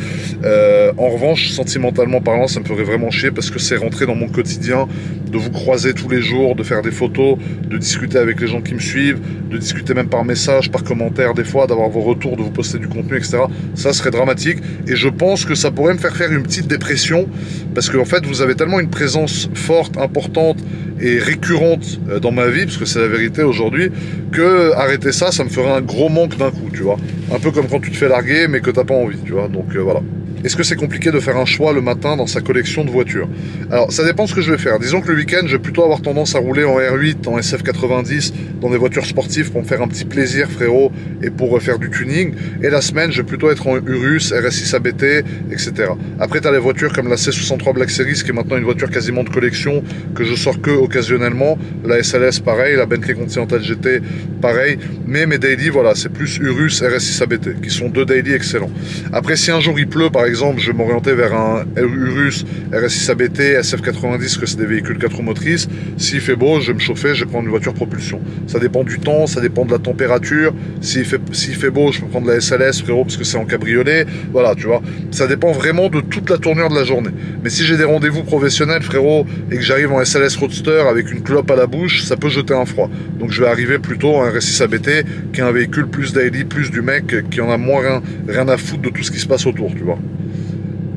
En revanche, sentimentalement parlant, ça me ferait vraiment chier parce que c'est rentré dans mon quotidien de vous croiser tous les jours, de faire des photos, de discuter avec les gens qui me suivent, de discuter même par message, par commentaire des fois, d'avoir vos retours, de vous poster du contenu, etc. Ça serait dramatique et je pense que ça pourrait me faire une petite dépression parce qu'en fait vous avez tellement une présence forte, importante et récurrente dans ma vie, parce que c'est la vérité aujourd'hui, que arrêter ça, ça me ferait un gros manque d'un coup, tu vois. Un peu comme quand tu te fais larguer mais que t'as pas envie, tu vois. Donc voilà. Est-ce que c'est compliqué de faire un choix le matin dans sa collection de voitures? Alors, ça dépend de ce que je vais faire. Disons que le week-end, je vais plutôt avoir tendance à rouler en R8, en SF90, dans des voitures sportives pour me faire un petit plaisir, frérot, et pour faire du tuning. Et la semaine, je vais plutôt être en Urus, RS6 ABT, etc. Après, tu as les voitures comme la C63 Black Series, qui est maintenant une voiture quasiment de collection, que je sors que occasionnellement. La SLS, pareil. La Bentley Continental GT, pareil. Mais mes daily, voilà, c'est plus Urus, RS6 ABT, qui sont deux daily excellents. Après, si un jour il pleut, par exemple, je vais m'orienter vers un Urus, RS6 ABT, SF90, que c'est des véhicules 4 roues motrices. S'il fait beau, je vais me chauffer, je vais prendre une voiture propulsion. Ça dépend du temps, ça dépend de la température. S'il fait beau, je peux prendre la SLS, frérot, parce que c'est en cabriolet. Voilà, tu vois. Ça dépend vraiment de toute la tournure de la journée. Mais si j'ai des rendez-vous professionnels, frérot, et que j'arrive en SLS Roadster avec une clope à la bouche, ça peut jeter un froid. Donc je vais arriver plutôt à un RS6 ABT, qui est un véhicule plus daily, plus du mec, qui en a moins rien à foutre de tout ce qui se passe autour, tu vois.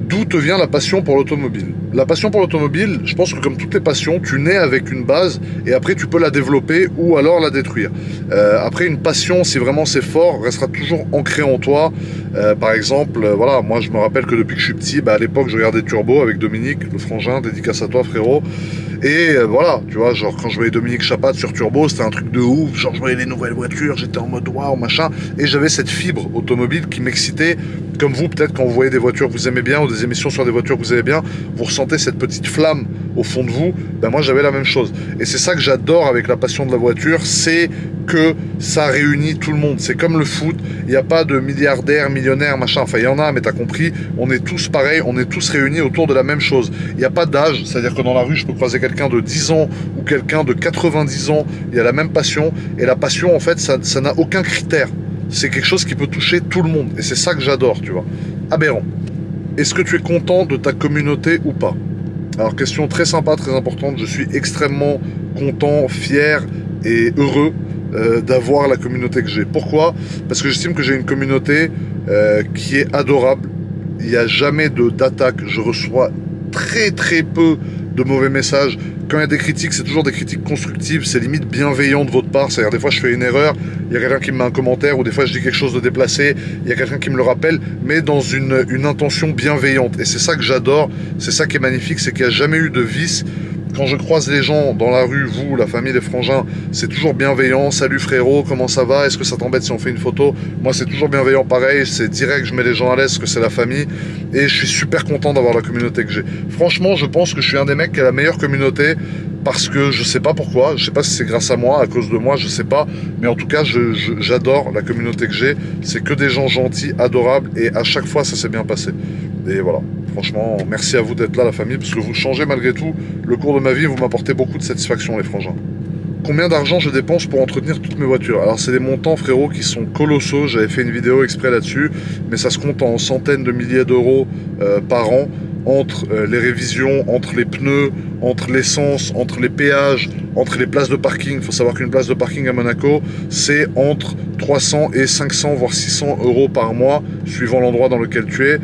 D'où te vient la passion pour l'automobile? La passion pour l'automobile, je pense que comme toutes les passions, tu nais avec une base et après tu peux la développer ou alors la détruire. Après, une passion, si vraiment c'est fort, restera toujours ancrée en toi. Par exemple, voilà, moi je me rappelle que depuis que je suis petit, à l'époque je regardais Turbo avec Dominique, le frangin, dédicace à toi frérot. Et voilà, tu vois, genre quand je voyais Dominique Chapat sur Turbo, c'était un truc de ouf, genre je voyais les nouvelles voitures, j'étais en mode waouh, machin, et j'avais cette fibre automobile qui m'excitait, comme vous peut-être quand vous voyez des voitures que vous aimez bien, ou des émissions sur des voitures que vous aimez bien, vous ressentez cette petite flamme au fond de vous, moi j'avais la même chose. Et c'est ça que j'adore avec la passion de la voiture, c'est que ça réunit tout le monde. C'est comme le foot, il n'y a pas de milliardaires, millionnaires, machin, enfin il y en a, mais t'as compris, on est tous pareils, on est tous réunis autour de la même chose. Il n'y a pas d'âge, c'est-à-dire que dans la rue, je peux croiser quelqu'un de 10 ans ou quelqu'un de 90 ans, il y a la même passion, et la passion, en fait, ça n'a aucun critère. c'est quelque chose qui peut toucher tout le monde. Et c'est ça que j'adore, tu vois. Aberrant. Est-ce que tu es content de ta communauté ou pas? Alors, question très sympa, très importante. Je suis extrêmement content, fier et heureux d'avoir la communauté que j'ai. Pourquoi? Parce que j'estime que j'ai une communauté qui est adorable. Il n'y a jamais d'attaque. Je reçois très peu de mauvais messages. Quand il y a des critiques, c'est toujours des critiques constructives, c'est limite bienveillant de votre part. C'est-à-dire des fois je fais une erreur, il y a quelqu'un qui me met un commentaire, ou des fois je dis quelque chose de déplacé, il y a quelqu'un qui me le rappelle, mais dans une intention bienveillante. Et c'est ça que j'adore, c'est ça qui est magnifique, c'est qu'il n'y a jamais eu de vice. Quand je croise les gens dans la rue, vous, la famille, les frangins, c'est toujours bienveillant. Salut frérot, comment ça va? Est-ce que ça t'embête si on fait une photo? Moi, c'est toujours bienveillant pareil. C'est direct, je mets les gens à l'aise parce que c'est la famille. Et je suis super content d'avoir la communauté que j'ai. Franchement, je pense que je suis un des mecs qui a la meilleure communauté parce que je sais pas pourquoi. Je sais pas si c'est grâce à moi, à cause de moi, je sais pas. Mais en tout cas, j'adore la communauté que j'ai. C'est que des gens gentils, adorables. Et à chaque fois, ça s'est bien passé. Et voilà. Franchement, merci à vous d'être là, la famille, parce que vous changez malgré tout le cours de ma vie, vous m'apportez beaucoup de satisfaction, les frangins. Combien d'argent je dépense pour entretenir toutes mes voitures? Alors, c'est des montants, frérot, qui sont colossaux. J'avais fait une vidéo exprès là-dessus, mais ça se compte en centaines de milliers d'euros par an, entre les révisions, entre les pneus, entre l'essence, entre les péages, entre les places de parking. Il faut savoir qu'une place de parking à Monaco, c'est entre 300 et 500, voire 600 euros par mois, suivant l'endroit dans lequel tu es,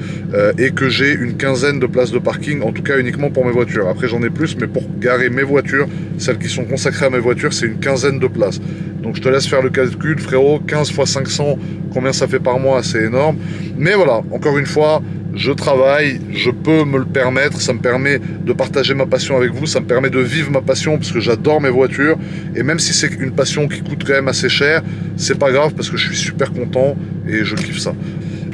et que j'ai une quinzaine de places de parking, en tout cas uniquement pour mes voitures. Après, j'en ai plus, mais pour garer mes voitures, celles qui sont consacrées à mes voitures, c'est une quinzaine de places. Donc je te laisse faire le calcul, frérot. 15 fois 500, combien ça fait par mois? C'est énorme. Mais voilà, encore une fois, je travaille, je peux me le permettre, ça me permet de partager ma passion avec vous, ça me permet de vivre ma passion parce que j'adore mes voitures, et même si c'est une passion qui coûte quand même assez cher, c'est pas grave parce que je suis super content et je kiffe ça.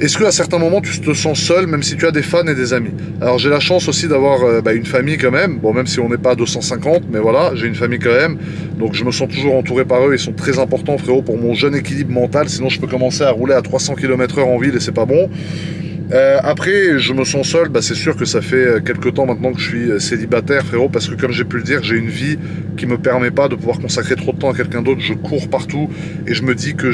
Est-ce qu'à certains moments tu te sens seul même si tu as des fans et des amis? Alors j'ai la chance aussi d'avoir une famille quand même, bon même si on n'est pas à 250, mais voilà, j'ai une famille quand même, donc je me sens toujours entouré par eux, ils sont très importants frérot pour mon jeune équilibre mental, sinon je peux commencer à rouler à 300 km/h en ville et c'est pas bon. Après, je me sens seul, c'est sûr que ça fait quelques temps maintenant que je suis célibataire, frérot, parce que comme j'ai pu le dire, j'ai une vie qui me permet pas de pouvoir consacrer trop de temps à quelqu'un d'autre. Je cours partout et je me dis que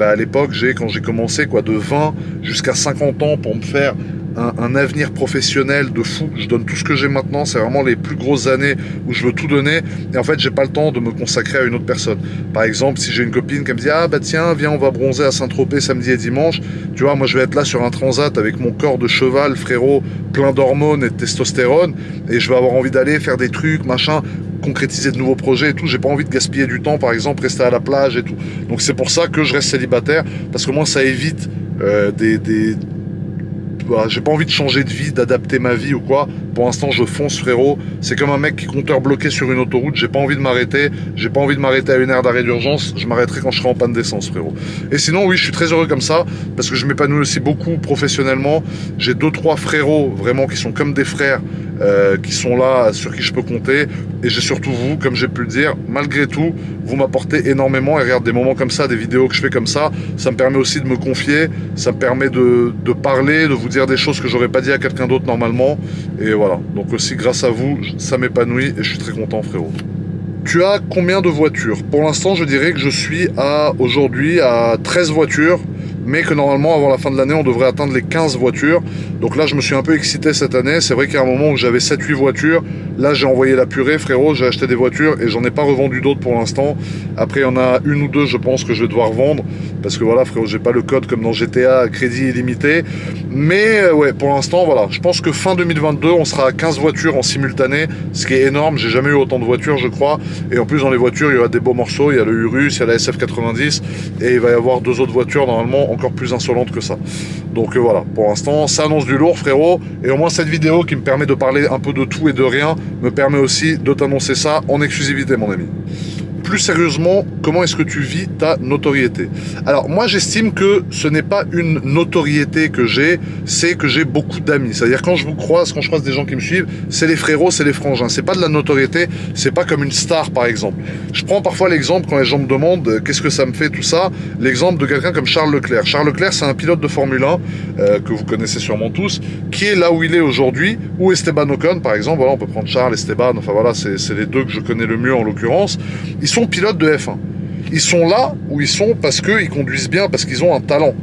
à l'époque, quand j'ai commencé, de 20 jusqu'à 50 ans pour me faire un avenir professionnel de fou. Je donne tout ce que j'ai maintenant, c'est vraiment les plus grosses années où je veux tout donner, et en fait j'ai pas le temps de me consacrer à une autre personne. Par exemple, si j'ai une copine qui me dit tiens viens on va bronzer à Saint-Tropez samedi et dimanche, tu vois, moi je vais être là sur un transat avec mon corps de cheval, frérot, plein d'hormones et de testostérone, et je vais avoir envie d'aller faire des trucs, machin, concrétiser de nouveaux projets et tout. J'ai pas envie de gaspiller du temps, par exemple rester à la plage et tout. Donc c'est pour ça que je reste célibataire, parce que moi ça évite j'ai pas envie de changer de vie, d'adapter ma vie ou quoi. Pour l'instant, je fonce, frérot. C'est comme un mec qui compteur bloqué sur une autoroute. J'ai pas envie de m'arrêter. J'ai pas envie de m'arrêter à une aire d'arrêt d'urgence. Je m'arrêterai quand je serai en panne d'essence, frérot. Et sinon, oui, je suis très heureux comme ça parce que je m'épanouis aussi beaucoup professionnellement. J'ai 2-3 frérots vraiment qui sont comme des frères, qui sont là, sur qui je peux compter. Et j'ai surtout vous, comme j'ai pu le dire, malgré tout, vous m'apportez énormément. Et regarde, des moments comme ça, des vidéos que je fais comme ça me permet aussi de me confier. Ça me permet de parler, de vous dire des choses que j'aurais pas dit à quelqu'un d'autre normalement, et voilà, donc aussi grâce à vous ça m'épanouit et je suis très content, frérot. Tu as combien de voitures? Pour l'instant je dirais que je suis aujourd'hui à 13 voitures, mais que normalement avant la fin de l'année on devrait atteindre les 15 voitures. Donc là je me suis un peu excité cette année. C'est vrai qu'il y a un moment où j'avais 7-8 voitures, là j'ai envoyé la purée, frérot, j'ai acheté des voitures et j'en ai pas revendu d'autres pour l'instant. Après il y en a une ou deux je pense que je vais devoir vendre, parce que voilà frérot, j'ai pas le code comme dans GTA crédit illimité. Mais ouais, pour l'instant voilà, je pense que fin 2022 on sera à 15 voitures en simultané, ce qui est énorme. J'ai jamais eu autant de voitures je crois, et en plus dans les voitures il y aura des beaux morceaux, il y a le Urus, il y a la SF90 et il va y avoir 2 autres voitures normalement encore plus insolentes que ça. Donc voilà, pour l'instant ça annonce du lourd, frérot, et au moins cette vidéo qui me permet de parler un peu de tout et de rien me permet aussi de t'annoncer ça en exclusivité, mon ami. Plus sérieusement, comment est-ce que tu vis ta notoriété? Alors moi j'estime que ce n'est pas une notoriété que j'ai, c'est que j'ai beaucoup d'amis. C'est-à-dire quand je croise des gens qui me suivent, c'est les frérots, c'est les frangins. C'est pas de la notoriété, c'est pas comme une star par exemple. Je prends parfois l'exemple quand les gens me demandent qu'est-ce que ça me fait tout ça, l'exemple de quelqu'un comme Charles Leclerc. Charles Leclerc c'est un pilote de Formule 1 que vous connaissez sûrement tous, qui est là où il est aujourd'hui, ou Esteban Ocon par exemple. Voilà, on peut prendre Charles, Esteban, enfin voilà, c'est les deux que je connais le mieux en l'occurrence. Ils sont pilotes de F1. Ils sont là où ils sont parce qu'ils conduisent bien, parce qu'ils ont un talent.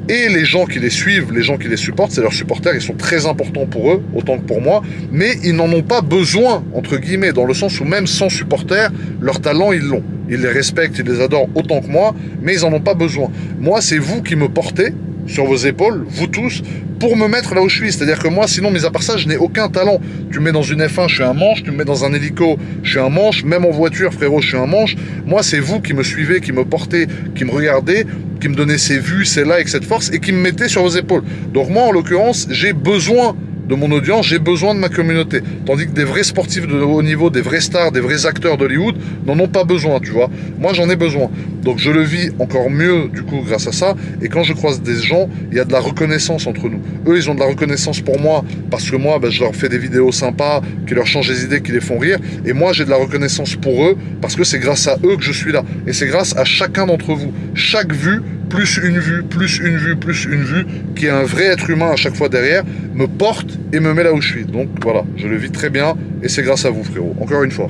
Et les gens qui les suivent, les gens qui les supportent, c'est leurs supporters, ils sont très importants pour eux, autant que pour moi, mais ils n'en ont pas besoin, entre guillemets, dans le sens où même sans supporters, leur talent, ils l'ont. Ils les respectent, ils les adorent autant que moi, mais ils n'en ont pas besoin. Moi, c'est vous qui me portez sur vos épaules, vous tous, pour me mettre là où je suis. C'est-à-dire que moi, sinon, mis à part ça, je n'ai aucun talent. Tu me mets dans une F1, je suis un manche. Tu me mets dans un hélico, je suis un manche. Même en voiture, frérot, je suis un manche. Moi, c'est vous qui me suivez, qui me portez, qui me regardez, qui me donnez ces vues, ces likes, cette force, et qui me mettez sur vos épaules. Donc moi, en l'occurrence, j'ai besoin de mon audience, j'ai besoin de ma communauté. Tandis que des vrais sportifs de haut niveau, des vrais stars, des vrais acteurs d'Hollywood n'en ont pas besoin, tu vois. Moi, j'en ai besoin. Donc je le vis encore mieux, du coup, grâce à ça. Et quand je croise des gens, il y a de la reconnaissance entre nous. Eux, ils ont de la reconnaissance pour moi, parce que moi, je leur fais des vidéos sympas, qui leur changent les idées, qui les font rire. Et moi, j'ai de la reconnaissance pour eux, parce que c'est grâce à eux que je suis là. Et c'est grâce à chacun d'entre vous. Chaque vue, plus une vue, plus une vue, plus une vue, qui est un vrai être humain à chaque fois derrière, me porte et me met là où je suis. Donc voilà, je le vis très bien et c'est grâce à vous, frérot. Encore une fois.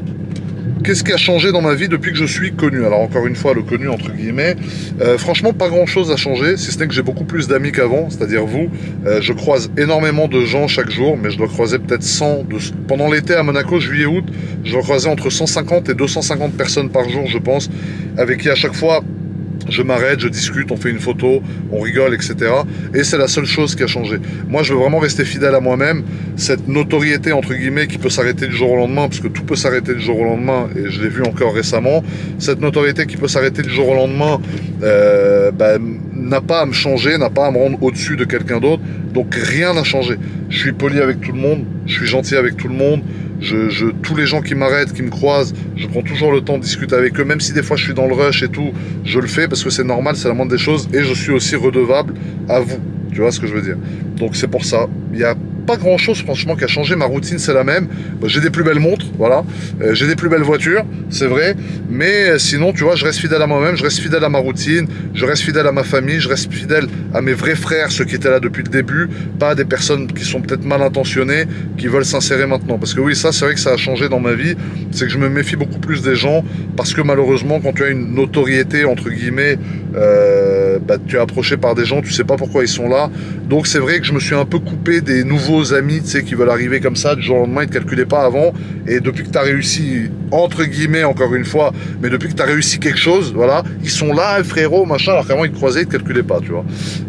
Qu'est-ce qui a changé dans ma vie depuis que je suis connu? Alors encore une fois, le connu entre guillemets, franchement pas grand chose a changé, si ce n'est que j'ai beaucoup plus d'amis qu'avant, c'est-à-dire vous. Je croise énormément de gens chaque jour, mais je dois croiser peut-être 100, pendant l'été à Monaco, juillet-août, je dois croiser entre 150 et 250 personnes par jour, je pense, avec qui à chaque fois je m'arrête, je discute, on fait une photo, on rigole, etc. Et c'est la seule chose qui a changé. Moi, je veux vraiment rester fidèle à moi-même. Cette notoriété, entre guillemets, qui peut s'arrêter du jour au lendemain, parce que tout peut s'arrêter du jour au lendemain, et je l'ai vu encore récemment, cette notoriété qui peut s'arrêter du jour au lendemain, n'a pas à me changer, n'a pas à me rendre au-dessus de quelqu'un d'autre. Donc rien n'a changé. Je suis poli avec tout le monde, je suis gentil avec tout le monde. Tous les gens qui m'arrêtent, qui me croisent, je prends toujours le temps de discuter avec eux, même si des fois je suis dans le rush et tout, je le fais parce que c'est normal, c'est la moindre des choses, et je suis aussi redevable à vous, tu vois ce que je veux dire. Donc c'est pour ça, il y a pas grand chose franchement qui a changé, ma routine c'est la même. J'ai des plus belles montres, voilà, j'ai des plus belles voitures, c'est vrai, mais sinon tu vois, je reste fidèle à moi-même, je reste fidèle à ma routine, je reste fidèle à ma famille, je reste fidèle à mes vrais frères, ceux qui étaient là depuis le début, pas à des personnes qui sont peut-être mal intentionnées, qui veulent s'insérer maintenant. Parce que oui, ça c'est vrai que ça a changé dans ma vie, c'est que je me méfie beaucoup plus des gens, parce que malheureusement quand tu as une notoriété entre guillemets, tu es approché par des gens, tu sais pas pourquoi ils sont là. Donc c'est vrai que je me suis un peu coupé des nouveaux amis, tu sais, qui veulent arriver comme ça du jour au lendemain, ils ne te calculaient pas avant, et depuis que tu as réussi, entre guillemets encore une fois, mais depuis que tu as réussi quelque chose, voilà, ils sont là, frérot, machin, alors qu'avant ils te croisaient, ils ne te calculaient pas, tu vois.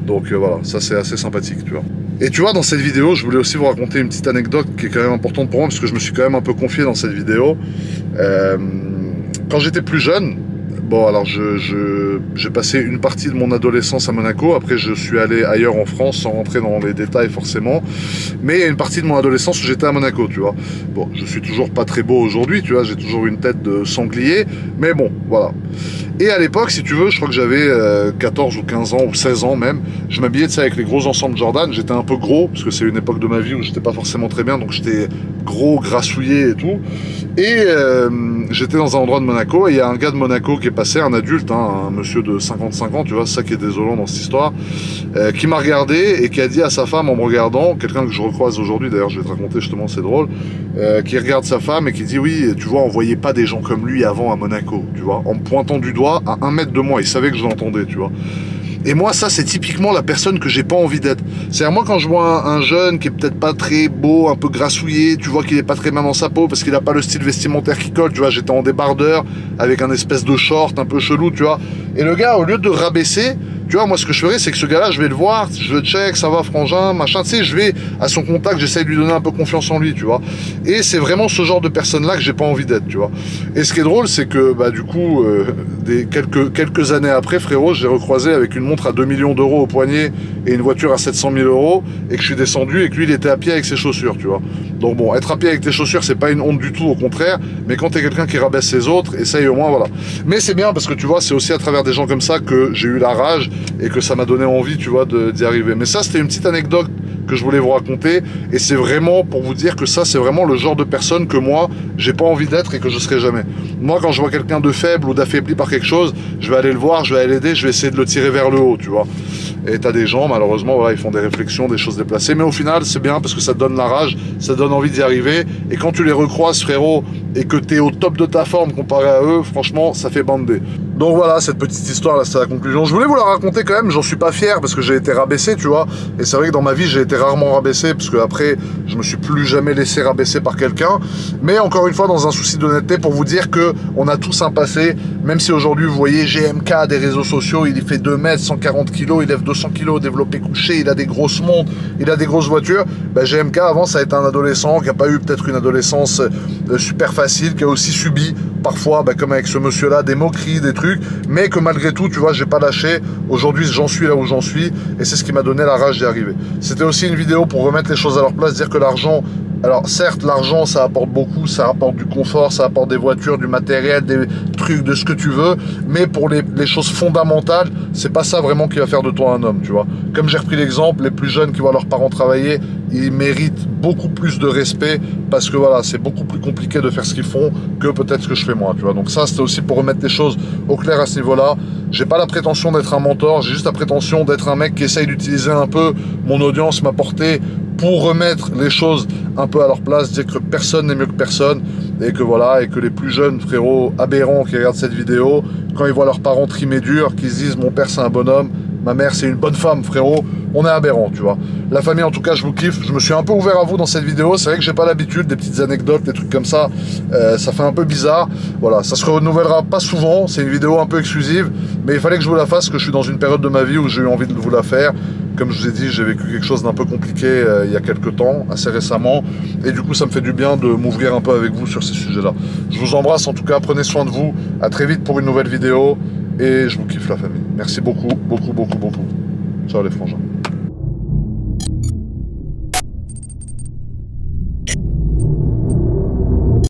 Donc voilà, ça c'est assez sympathique, tu vois. Et tu vois, dans cette vidéo, je voulais aussi vous raconter une petite anecdote qui est quand même importante pour moi, parce que je me suis quand même un peu confié dans cette vidéo. Quand j'étais plus jeune, bon, alors j'ai passé une partie de mon adolescence à Monaco, après je suis allé ailleurs en France sans rentrer dans les détails forcément, mais il y a une partie de mon adolescence où j'étais à Monaco, tu vois. Bon, je suis toujours pas très beau aujourd'hui, tu vois, j'ai toujours une tête de sanglier, mais bon, voilà. Et à l'époque, si tu veux, je crois que j'avais 14 ou 15 ans, ou 16 ans même, je m'habillais, tu sais, avec les gros ensembles Jordan, j'étais un peu gros, parce que c'est une époque de ma vie où j'étais pas forcément très bien, donc j'étais gros, grassouillé et tout, et j'étais dans un endroit de Monaco, et il y a un gars de Monaco qui est passé, un adulte, hein, un monsieur de 55 ans, tu vois, c'est ça qui est désolant dans cette histoire, qui m'a regardé et qui a dit à sa femme en me regardant, quelqu'un que je recroise aujourd'hui, d'ailleurs je vais te raconter justement, c'est drôle, qui regarde sa femme et qui dit oui, tu vois, on voyait pas des gens comme lui avant à Monaco, tu vois, en me pointant du doigt à 1 mètre de moi, il savait que je l'entendais, tu vois. Et moi, ça, c'est typiquement la personne que j'ai pas envie d'être. C'est-à-dire, moi, quand je vois un jeune qui est peut-être pas très beau, un peu grassouillé, tu vois qu'il est pas très bien dans sa peau parce qu'il a pas le style vestimentaire qui colle, tu vois, j'étais en débardeur avec un espèce de short un peu chelou, tu vois. Et le gars, au lieu de rabaisser, tu vois, moi, ce que je ferais, c'est que ce gars-là, je vais le voir, je le check, ça va, frangin, machin, tu sais, je vais à son contact, j'essaie de lui donner un peu confiance en lui, tu vois. Et c'est vraiment ce genre de personne-là que j'ai pas envie d'être, tu vois. Et ce qui est drôle, c'est que, bah, du coup, quelques années après, frérot, j'ai recroisé avec une montre à 2 millions d'euros au poignet et une voiture à 700 000 euros, et que je suis descendu et que lui, il était à pied avec ses chaussures, tu vois. Donc bon, être à pied avec tes chaussures, c'est pas une honte du tout, au contraire, mais quand t'es quelqu'un qui rabaisse ses autres, essaye au moins, voilà. Mais c'est bien parce que, tu vois, c'est aussi à travers des gens comme ça que j'ai eu la rage et que ça m'a donné envie, tu vois, d'y arriver. Mais ça, c'était une petite anecdote que je voulais vous raconter, et c'est vraiment pour vous dire que ça, c'est vraiment le genre de personne que moi, j'ai pas envie d'être et que je serai jamais. Moi, quand je vois quelqu'un de faible ou d'affaibli par quelque chose, je vais aller le voir, je vais aller l'aider, je vais essayer de le tirer vers le haut, tu vois. Et t'as des gens, malheureusement, voilà, ils font des réflexions, des choses déplacées, mais au final, c'est bien parce que ça te donne la rage, ça te donne envie d'y arriver, et quand tu les recroises, frérot, et que t'es au top de ta forme comparé à eux, franchement, ça fait bander. Donc voilà, cette petite histoire là, c'est la conclusion. Je voulais vous la raconter quand même, j'en suis pas fier parce que j'ai été rabaissé, tu vois. Et c'est vrai que dans ma vie, j'ai été rarement rabaissé parce que après, je me suis plus jamais laissé rabaisser par quelqu'un. Mais encore une fois, dans un souci d'honnêteté, pour vous dire que on a tous un passé, même si aujourd'hui, vous voyez GMK des réseaux sociaux, il fait 2 mètres, 140 kilos, il lève 200 kilos, développé couché, il a des grosses montres, il a des grosses voitures. Bah, GMK avant, ça a été un adolescent qui a pas eu peut-être une adolescence super facile, qui a aussi subi parfois, bah, comme avec ce monsieur-là, des moqueries, des trucs, mais que malgré tout, tu vois, j'ai pas lâché. Aujourd'hui, j'en suis là où j'en suis, et c'est ce qui m'a donné la rage d'y arriver. C'était aussi une vidéo pour remettre les choses à leur place, dire que l'argent, alors certes, l'argent, ça apporte beaucoup, ça apporte du confort, ça apporte des voitures, du matériel, des trucs, de ce que tu veux, mais pour les choses fondamentales, c'est pas ça vraiment qui va faire de toi un homme, tu vois. Comme j'ai repris l'exemple, les plus jeunes qui voient leurs parents travailler, ils méritent beaucoup plus de respect, parce que voilà, c'est beaucoup plus compliqué de faire ce qu'ils font que peut-être ce que je fais moi, tu vois. Donc ça, c'était aussi pour remettre les choses au clair à ce niveau-là. J'ai pas la prétention d'être un mentor, j'ai juste la prétention d'être un mec qui essaye d'utiliser un peu mon audience, ma portée, pour remettre les choses un peu à leur place, dire que personne n'est mieux que personne, et que voilà, et que les plus jeunes frérots aberrants qui regardent cette vidéo, quand ils voient leurs parents trimer dur, qu'ils se disent mon père c'est un bonhomme, ma mère c'est une bonne femme, frérot, on est aberrants, tu vois. La famille, en tout cas, je vous kiffe. Je me suis un peu ouvert à vous dans cette vidéo. C'est vrai que j'ai pas l'habitude, des petites anecdotes, des trucs comme ça. Ça fait un peu bizarre. Voilà, ça se renouvellera pas souvent. C'est une vidéo un peu exclusive, mais il fallait que je vous la fasse, parce que je suis dans une période de ma vie où j'ai eu envie de vous la faire. Comme je vous ai dit, j'ai vécu quelque chose d'un peu compliqué il y a quelques temps, assez récemment. Et du coup, ça me fait du bien de m'ouvrir un peu avec vous sur ces sujets-là. Je vous embrasse en tout cas, prenez soin de vous. À très vite pour une nouvelle vidéo. Et je vous kiffe la famille. Merci beaucoup, beaucoup, beaucoup, beaucoup. Ciao les frangins.